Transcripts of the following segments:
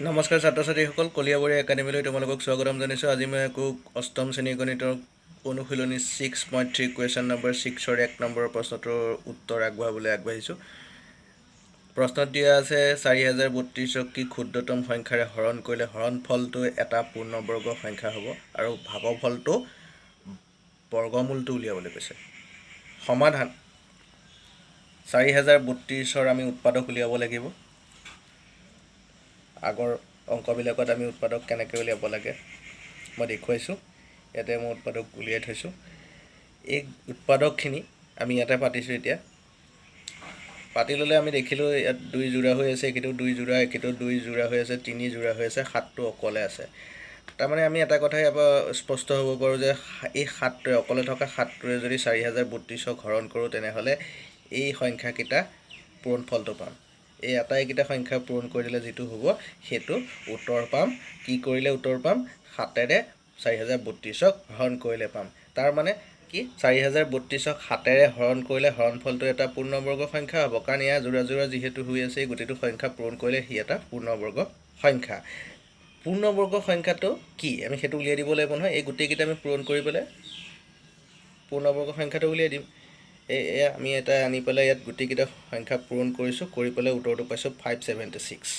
নমস্কাৰ ছাত্ৰ ছাত্ৰীসকল, কলিয়াবৰী একাডেমীলৈ তোমালোকক স্বাগতম জনাইছোঁ। আজি মই আকৌ অষ্টম শ্ৰেণীৰ গণিতৰ অনুশীলনী 6.3 কুৱেশ্যন নম্বৰ 6ৰ 1 নম্বৰৰ প্ৰশ্নটোৰ উত্তৰ আগবঢ়াবলৈ আগবাঢ়িছোঁ। প্ৰশ্নত দিয়া আছে 4032ক কি ক্ষুদ্ৰতম সংখ্যাৰে হৰণ কৰিলে হৰণফলটো এটা পূৰ্ণবৰ্গ সংখ্যা হ'ব আৰু ভাগফলটো বৰ্গমূলটো উলিয়াবলৈ কৈছে। সমাধান: 4032ৰ আমি উৎপাদক উলিয়াব লাগিব। আগৰ অংকবিলাকত আমি উৎপাদক কেনেকৈ উলিয়াব লাগে মই দেখুৱাইছোঁ। ইয়াতে মই উৎপাদক উলিয়াই থৈছোঁ। এই উৎপাদকখিনি আমি ইয়াতে পাতিছোঁ। এতিয়া পাতি ল'লে আমি দেখিলোঁ ইয়াত 2 যোৰা হৈ আছে, এইটো 2 যোৰা, এইটো 2 যোৰা হৈ আছে, 3 যোৰা হৈ আছে, 7টো অকলে আছে। তাৰমানে আমি এটা কথা ইয়াৰ পৰা স্পষ্ট হ'ব পাৰোঁ যে এই 7টোৱে অকলে থকা 7টোৱে যদি 4032ক হৰণ কৰোঁ তেনেহ'লে এই সংখ্যাকেইটা পূৰণফলটো পাম। এই আটাইকেইটা সংখ্যা পূৰণ কৰি দিলে যিটো হ'ব সেইটো উত্তৰ পাম। কি কৰিলে উত্তৰ পাম? 7ৰে 4032ক হৰণ কৰিলে পাম। তাৰ মানে কি 4032ক 7ৰে হৰণ কৰিলে হৰণফলটো এটা পূৰ্ণবৰ্গ সংখ্যা হ'ব, কাৰণ ইয়াৰ যোৰা যোৰা যিহেতু হৈ আছে এই গোটেইটো সংখ্যা পূৰণ কৰিলে সি এটা পূৰ্ণবৰ্গ সংখ্যা। পূৰ্ণবৰ্গ সংখ্যাটো কি আমি সেইটো উলিয়াই দিব লাগিব নহয়। এই গোটেইকেইটা আমি পূৰণ কৰি পেলাই পূৰ্ণবৰ্গ সংখ্যাটো উলিয়াই দিম। এয়া আমি এটা আনি পেলাই ইয়াত গোটেইকেইটা সংখ্যা পূৰণ কৰিছোঁ, কৰি পেলাই উত্তৰটো পাইছোঁ 576।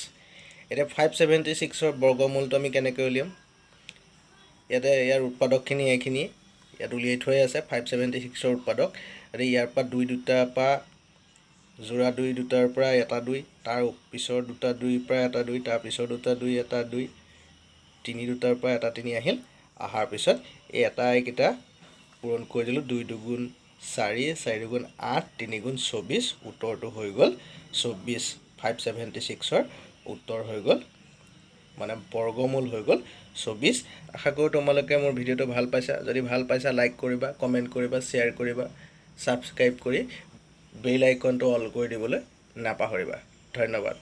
এতিয়া 576ৰ বৰ্গমূলটো আমি কেনেকৈ উলিয়াম? ইয়াতে ইয়াৰ উৎপাদকখিনি এইখিনি ইয়াত উলিয়াই থোৱাই আছে। 576ৰ উৎপাদক এতিয়া ইয়াৰ পৰা 2 দুটাৰ পৰা যোৰা 2 দুটাৰ পৰা এটা 2, তাৰ পিছৰ দুটা 2ৰ পৰা এটা 2, তাৰ পিছৰ দুটা 2 এটা 2, 3 দুটাৰ পৰা এটা 3 আহিল। অহাৰ পিছত এই এটাইকেইটা পূৰণ কৰি দিলোঁ। 2 দুগুণ 4, 4 দুগুণ 8, 3 গুণ 24, উত্তৰটো হৈ গ'ল 24। 576ৰ উত্তৰ হৈ গ'ল মানে বৰ্গমূল হৈ গ'ল 24। আশা কৰোঁ তোমালোকে মোৰ ভিডিঅ'টো ভাল পাইছা। যদি ভাল পাইছা লাইক কৰিবা, কমেণ্ট কৰিবা, শ্বেয়াৰ কৰিবা, ছাবস্ক্ৰাইব কৰি বেল আইকনটো অল কৰি দিবলৈ নাপাহৰিবা। ধন্যবাদ।